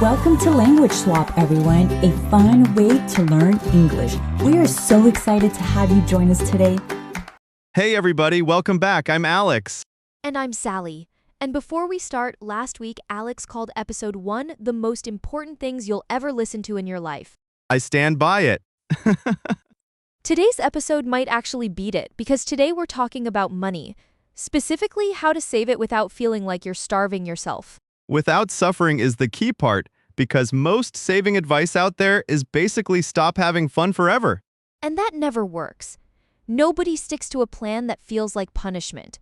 Welcome to Language Swap, everyone, a fun way to learn English. We are so excited to have you join us today. Hey everybody, welcome back. I'm Alex. And I'm Sally. And before we start, last week Alex called episode 1 the most important things you'll ever listen to in your life. I stand by it. Today's episode might actually beat it because today we're talking about money, specifically how to save it without feeling like you're starving yourself. Without suffering is the key part, because most saving advice out there is basically stop having fun forever. And that never works. Nobody sticks to a plan that feels like punishment.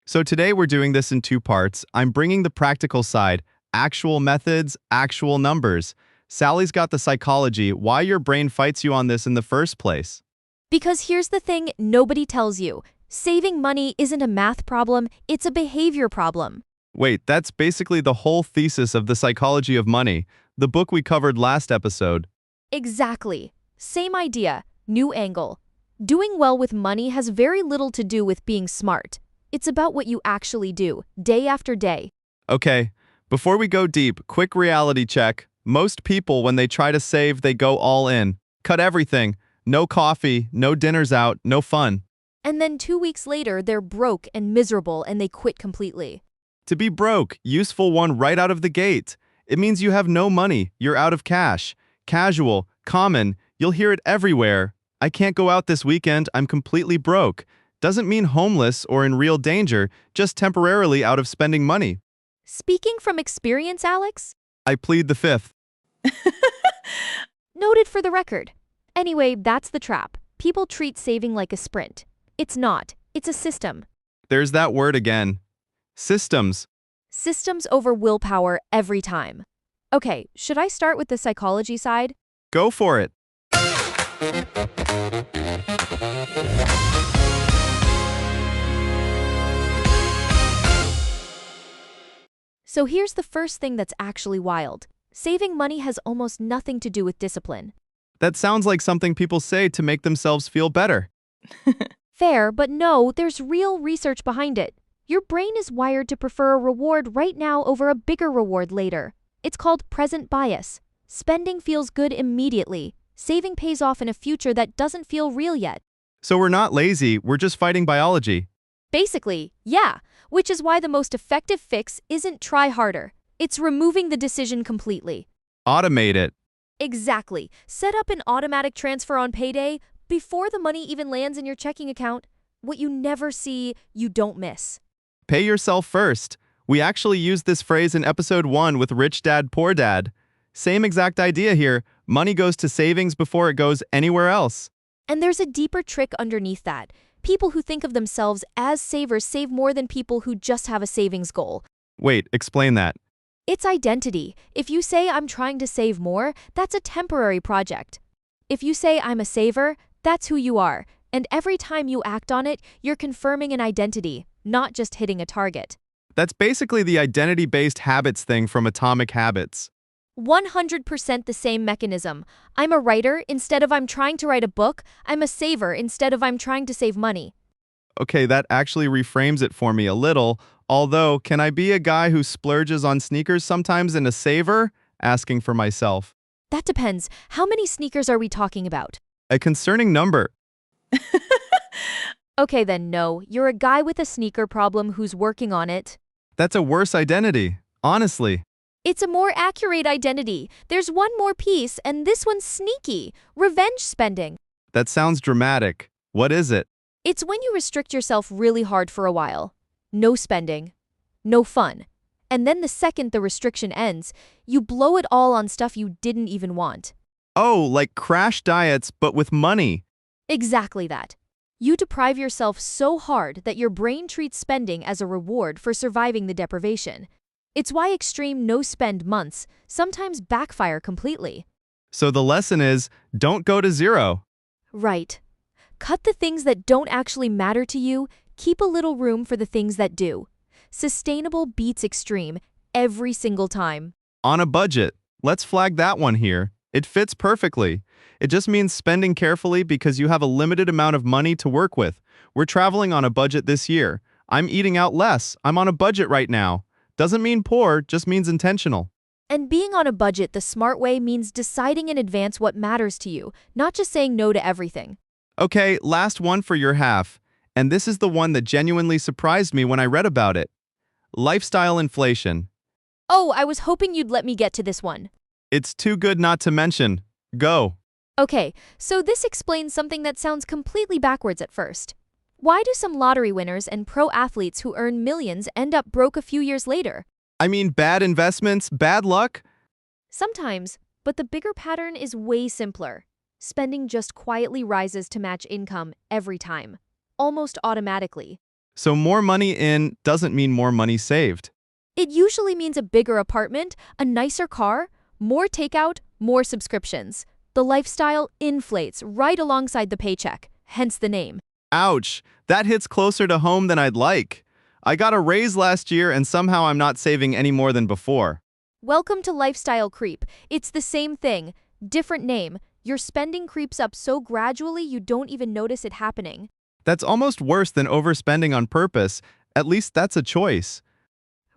So today we're doing this in 2 parts. I'm bringing the practical side, actual methods, actual numbers. Sally's got the psychology, why your brain fights you on this in the first place. Because here's the thing nobody tells you. Saving money isn't a math problem, it's a behavior problem. Wait, that's basically the whole thesis of The Psychology of Money, the book we covered last episode. Exactly. Same idea, new angle. Doing well with money has very little to do with being smart. It's about what you actually do, day after day. Okay, before we go deep, quick reality check. Most people, when they try to save, they go all in. Cut everything. No coffee, no dinners out, no fun. And then 2 weeks later, they're broke and miserable and they quit completely. To be broke, useful one right out of the gate. It means you have no money, you're out of cash. Casual, common, you'll hear it everywhere. I can't go out this weekend, I'm completely broke. Doesn't mean homeless or in real danger, just temporarily out of spending money. Speaking from experience, Alex? I plead the fifth. Noted for the record. Anyway, that's the trap. People treat saving like a sprint. It's not. It's a system. There's that word again. Systems. Systems over willpower every time. Okay, should I start with the psychology side? Go for it. So here's the first thing that's actually wild. Saving money has almost nothing to do with discipline. That sounds like something people say to make themselves feel better. Fair, but no, there's real research behind it. Your brain is wired to prefer a reward right now over a bigger reward later. It's called present bias. Spending feels good immediately. Saving pays off in a future that doesn't feel real yet. So we're not lazy, we're just fighting biology. Basically, yeah, which is why the most effective fix isn't try harder. It's removing the decision completely. Automate it. Exactly. Set up an automatic transfer on payday before the money even lands in your checking account. What you never see, you don't miss. Pay yourself first. We actually used this phrase in episode 1 with Rich Dad, Poor Dad. Same exact idea here. Money goes to savings before it goes anywhere else. And there's a deeper trick underneath that. People who think of themselves as savers save more than people who just have a savings goal. Wait, explain that. It's identity. If you say I'm trying to save more, that's a temporary project. If you say I'm a saver, that's who you are. And every time you act on it, you're confirming an identity, not just hitting a target. That's basically the identity-based habits thing from Atomic Habits. 100% the same mechanism. I'm a writer instead of I'm trying to write a book. I'm a saver instead of I'm trying to save money. Okay, that actually reframes it for me a little. Although, can I be a guy who splurges on sneakers sometimes and a saver? Asking for myself. That depends. How many sneakers are we talking about? A concerning number. Okay then, no. You're a guy with a sneaker problem who's working on it. That's a worse identity, honestly. It's a more accurate identity. There's one more piece, and this one's sneaky. Revenge spending. That sounds dramatic. What is it? It's when you restrict yourself really hard for a while. No spending. No fun. And then the second the restriction ends, you blow it all on stuff you didn't even want. Oh, like crash diets, but with money. Exactly that. You deprive yourself so hard that your brain treats spending as a reward for surviving the deprivation. It's why extreme no-spend months sometimes backfire completely. So the lesson is, don't go to zero. Right. Cut the things that don't actually matter to you, keep a little room for the things that do. Sustainable beats extreme every single time. On a budget. Let's flag that one here. It fits perfectly. It just means spending carefully because you have a limited amount of money to work with. We're traveling on a budget this year. I'm eating out less. I'm on a budget right now. Doesn't mean poor, just means intentional. And being on a budget the smart way means deciding in advance what matters to you, not just saying no to everything. Okay, last one for your half. And this is the one that genuinely surprised me when I read about it. Lifestyle inflation. Oh, I was hoping you'd let me get to this one. It's too good not to mention. Go. Okay, so this explains something that sounds completely backwards at first. Why do some lottery winners and pro athletes who earn millions end up broke a few years later? I mean, bad investments, bad luck? Sometimes, but the bigger pattern is way simpler. Spending just quietly rises to match income every time, almost automatically. So more money in doesn't mean more money saved. It usually means a bigger apartment, a nicer car, more takeout, more subscriptions. The lifestyle inflates right alongside the paycheck, hence the name. Ouch, that hits closer to home than I'd like. I got a raise last year and somehow I'm not saving any more than before. Welcome to lifestyle creep. It's the same thing, different name. Your spending creeps up so gradually you don't even notice it happening. That's almost worse than overspending on purpose. At least that's a choice.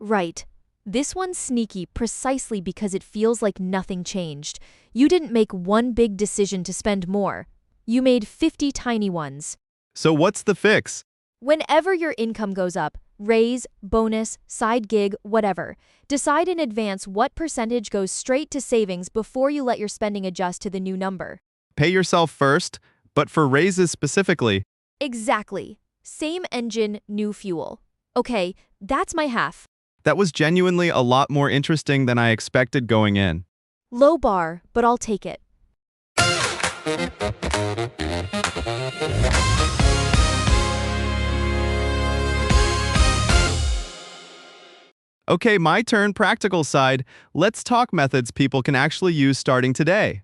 Right. This one's sneaky precisely because it feels like nothing changed. You didn't make one big decision to spend more. You made 50 tiny ones. So what's the fix? Whenever your income goes up, raise, bonus, side gig, whatever, decide in advance what percentage goes straight to savings before you let your spending adjust to the new number. Pay yourself first, but for raises specifically. Exactly. Same engine, new fuel. Okay, that's my half. That was genuinely a lot more interesting than I expected going in. Low bar, but I'll take it. Okay, my turn, practical side. Let's talk methods people can actually use starting today.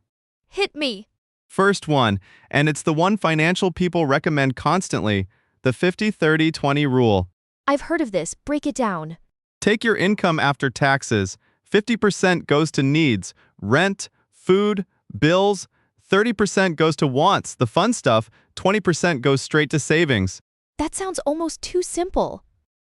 Hit me. First one, and it's the one financial people recommend constantly, the 50-30-20 rule. I've heard of this. Break it down. Take your income after taxes. 50% goes to needs, rent, food, bills. 30% goes to wants, the fun stuff. 20% goes straight to savings. That sounds almost too simple.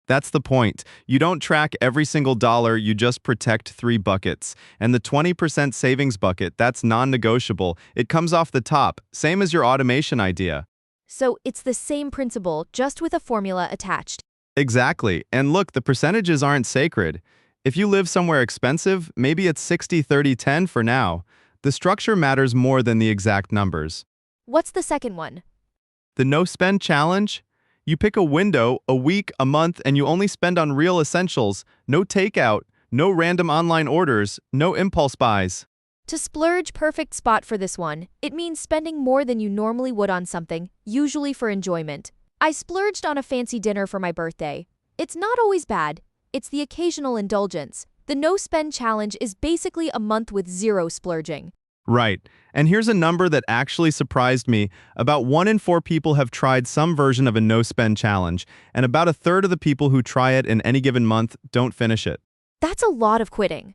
That's the point. You don't track every single dollar, you just protect 3 buckets. And the 20% savings bucket, that's non-negotiable. It comes off the top, same as your automation idea. So it's the same principle, just with a formula attached. Exactly. And look, the percentages aren't sacred. If you live somewhere expensive, maybe it's 60-30-10 for now. The structure matters more than the exact numbers. What's the second one? The no-spend challenge? You pick a window, a week, a month, and you only spend on real essentials. No takeout, no random online orders, no impulse buys. To splurge, perfect spot for this one. It means spending more than you normally would on something, usually for enjoyment. I splurged on a fancy dinner for my birthday. It's not always bad. It's the occasional indulgence. The no-spend challenge is basically a month with zero splurging. Right. And here's a number that actually surprised me. About 1 in 4 people have tried some version of a no-spend challenge, and about a third of the people who try it in any given month don't finish it. That's a lot of quitting.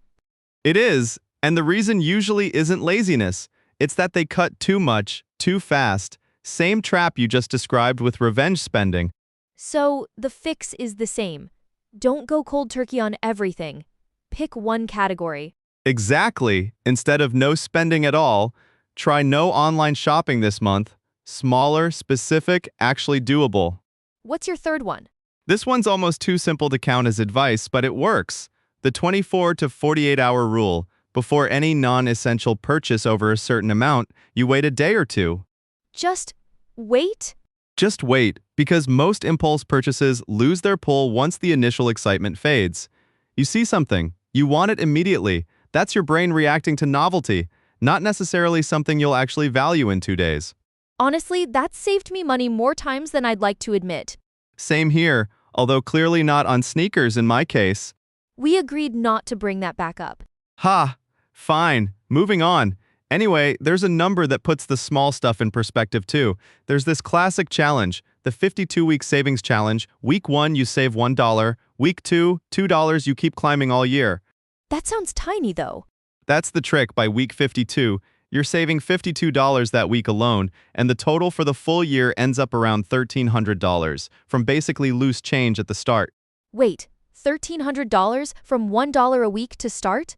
It is, and the reason usually isn't laziness. It's that they cut too much, too fast. Same trap you just described with revenge spending. So the fix is the same. Don't go cold turkey on everything. Pick one category. Exactly. Instead of no spending at all, try no online shopping this month. Smaller, specific, actually doable. What's your third one? This one's almost too simple to count as advice, but it works. The 24 to 48-hour rule. Before any non-essential purchase over a certain amount, you wait a day or two. Just wait? Just wait, because most impulse purchases lose their pull once the initial excitement fades. You see something, you want it immediately. That's your brain reacting to novelty, not necessarily something you'll actually value in 2 days. Honestly, that's saved me money more times than I'd like to admit. Same here, although clearly not on sneakers in my case. We agreed not to bring that back up. Ha! Fine, moving on. Anyway, there's a number that puts the small stuff in perspective too. There's this classic challenge, the 52-week savings challenge. Week 1, you save $1. Week 2, $2 you keep climbing all year. That sounds tiny though. That's the trick. By week 52, you're saving $52 that week alone, and the total for the full year ends up around $1,300, from basically loose change at the start. Wait, $1,300 from $1 a week to start?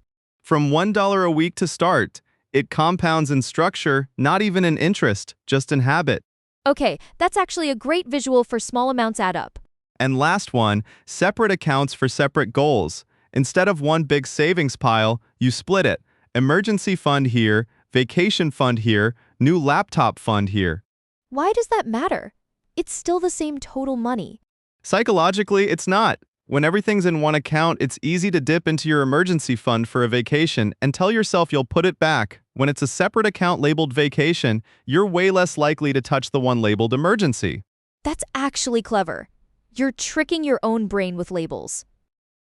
From $1 a week to start. It compounds in structure, not even in interest, just in habit. Okay, that's actually a great visual for small amounts add up. And last one, separate accounts for separate goals. Instead of one big savings pile, you split it. Emergency fund here, vacation fund here, new laptop fund here. Why does that matter? It's still the same total money. Psychologically, it's not. When everything's in one account, it's easy to dip into your emergency fund for a vacation and tell yourself you'll put it back. When it's a separate account labeled vacation, you're way less likely to touch the one labeled emergency. That's actually clever. You're tricking your own brain with labels.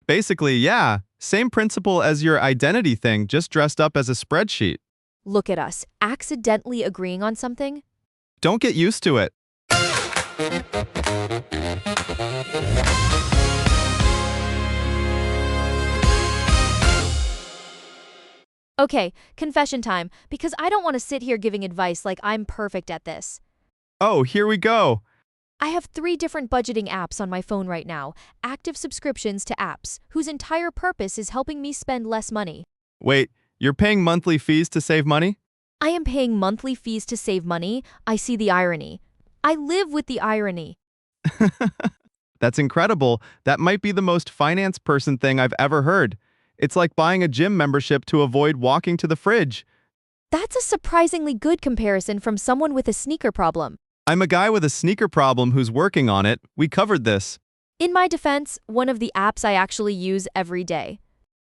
Basically, yeah, same principle as your identity thing, just dressed up as a spreadsheet. Look at us, accidentally agreeing on something. Don't get used to it. Okay, confession time, because I don't want to sit here giving advice like I'm perfect at this. Oh, here we go. I have 3 different budgeting apps on my phone right now, active subscriptions to apps, whose entire purpose is helping me spend less money. Wait, you're paying monthly fees to save money? I am paying monthly fees to save money. I see the irony. I live with the irony. That's incredible. That might be the most finance person thing I've ever heard. It's like buying a gym membership to avoid walking to the fridge. That's a surprisingly good comparison from someone with a sneaker problem. I'm a guy with a sneaker problem who's working on it. We covered this. In my defense, one of the apps I actually use every day.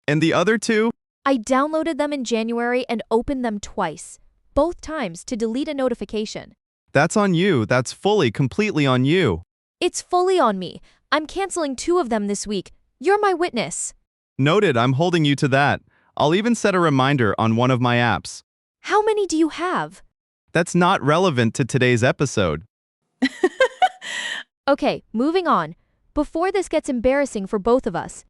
And the other two? I downloaded them in January and opened them twice, both times to delete a notification. That's on you. That's fully, completely on you. It's fully on me. I'm canceling 2 of them this week. You're my witness. Noted, I'm holding you to that. I'll even set a reminder on one of my apps. How many do you have? That's not relevant to today's episode. Okay, moving on. Before this gets embarrassing for both of us.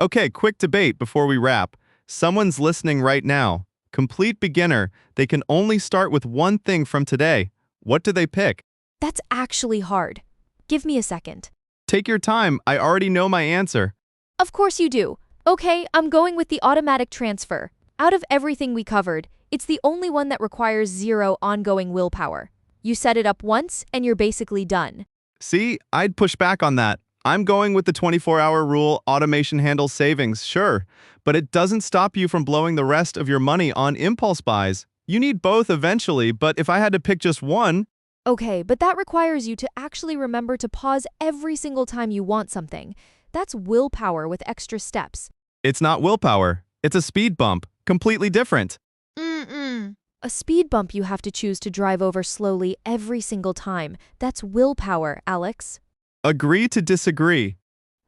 Okay, quick debate before we wrap. Someone's listening right now. Complete beginner. They can only start with one thing from today. What do they pick? That's actually hard. Give me a second. Take your time. I already know my answer. Of course you do. Okay, I'm going with the automatic transfer. Out of everything we covered, it's the only one that requires 0 ongoing willpower. You set it up once, and you're basically done. See, I'd push back on that. I'm going with the 24-hour rule. Automation handles savings, sure. But it doesn't stop you from blowing the rest of your money on impulse buys. You need both eventually, but if I had to pick just one... Okay, but that requires you to actually remember to pause every single time you want something. That's willpower with extra steps. It's not willpower. It's a speed bump. Completely different. A speed bump you have to choose to drive over slowly every single time. That's willpower, Alex. Agree to disagree.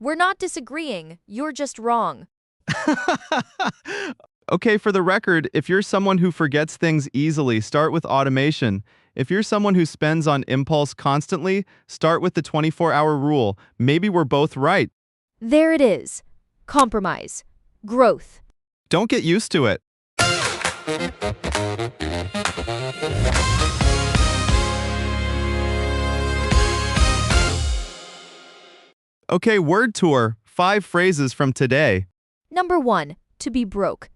We're not disagreeing. You're just wrong. Okay, for the record, if you're someone who forgets things easily, start with automation. If you're someone who spends on impulse constantly, start with the 24-hour rule. Maybe we're both right. There it is. Compromise. Growth. Don't get used to it. Okay, word tour. 5 phrases from today. Number 1, to be broke.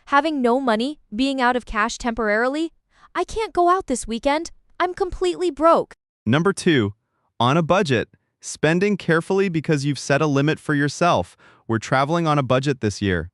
Having no money, being out of cash temporarily. I can't go out this weekend. I'm completely broke. Number 2, on a budget. Spending carefully because you've set a limit for yourself. We're traveling on a budget this year.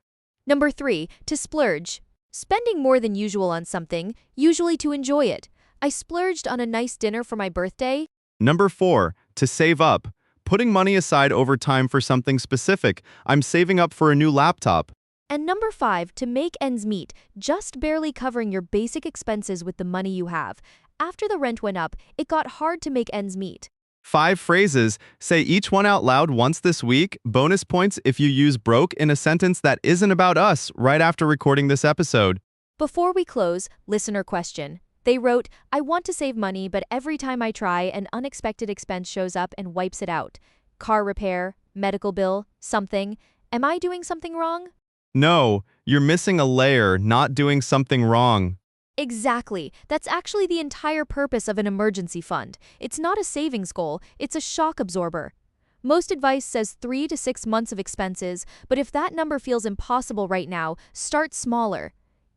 Number 3, to splurge. Spending more than usual on something, usually to enjoy it. I splurged on a nice dinner for my birthday. Number 4, to save up. Putting money aside over time for something specific. I'm saving up for a new laptop. And number 5, to make ends meet, just barely covering your basic expenses with the money you have. After the rent went up, it got hard to make ends meet. 5 phrases. Say each one out loud once this week. Bonus points if you use broke in a sentence that isn't about us right after recording this episode. Before we close, listener question. They wrote, I want to save money, but every time I try, an unexpected expense shows up and wipes it out. Car repair, medical bill, something. Am I doing something wrong? No, you're missing a layer, not doing something wrong. Exactly. That's actually the entire purpose of an emergency fund. It's not a savings goal, it's a shock absorber. Most advice says 3 to 6 months of expenses, but if that number feels impossible right now, start smaller.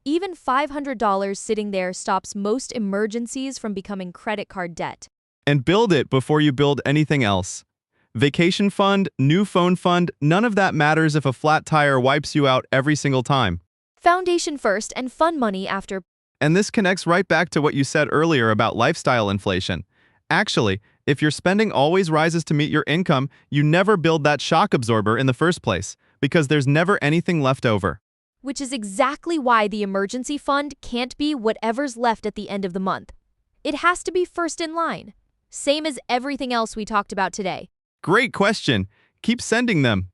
Even $500 sitting there stops most emergencies from becoming credit card debt. And build it before you build anything else. Vacation fund, new phone fund, none of that matters if a flat tire wipes you out every single time. Foundation first and fun money after. And this connects right back to what you said earlier about lifestyle inflation. Actually, if your spending always rises to meet your income, you never build that shock absorber in the first place, because there's never anything left over. Which is exactly why the emergency fund can't be whatever's left at the end of the month. It has to be first in line. Same as everything else we talked about today. Great question. Keep sending them.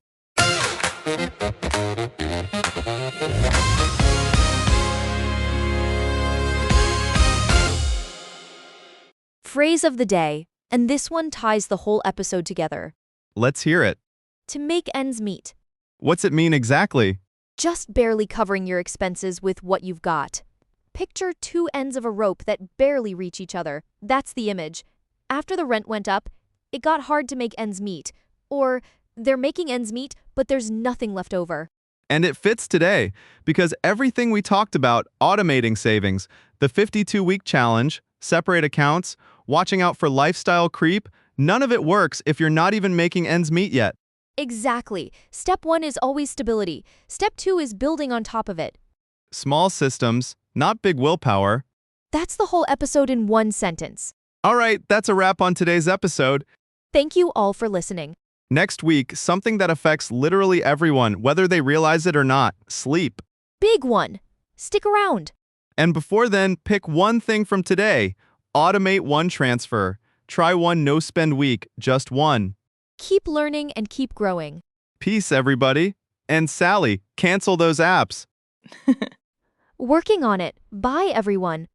Phrase of the day, and this one ties the whole episode together. Let's hear it. To make ends meet. What's it mean exactly? Just barely covering your expenses with what you've got. Picture two ends of a rope that barely reach each other. That's the image. After the rent went up, it got hard to make ends meet. Or they're making ends meet, but there's nothing left over. And it fits today, because everything we talked about, automating savings, the 52-week challenge, separate accounts, watching out for lifestyle creep, none of it works if you're not even making ends meet yet. Exactly. Step 1 is always stability. Step 2 is building on top of it. Small systems, not big willpower. That's the whole episode in one sentence. All right, that's a wrap on today's episode. Thank you all for listening. Next week, something that affects literally everyone, whether they realize it or not: sleep. Big one. Stick around. And before then, pick one thing from today. Automate one transfer. Try one no-spend week, just one. Keep learning and keep growing. Peace, everybody. And Sally, cancel those apps. Working on it. Bye, everyone.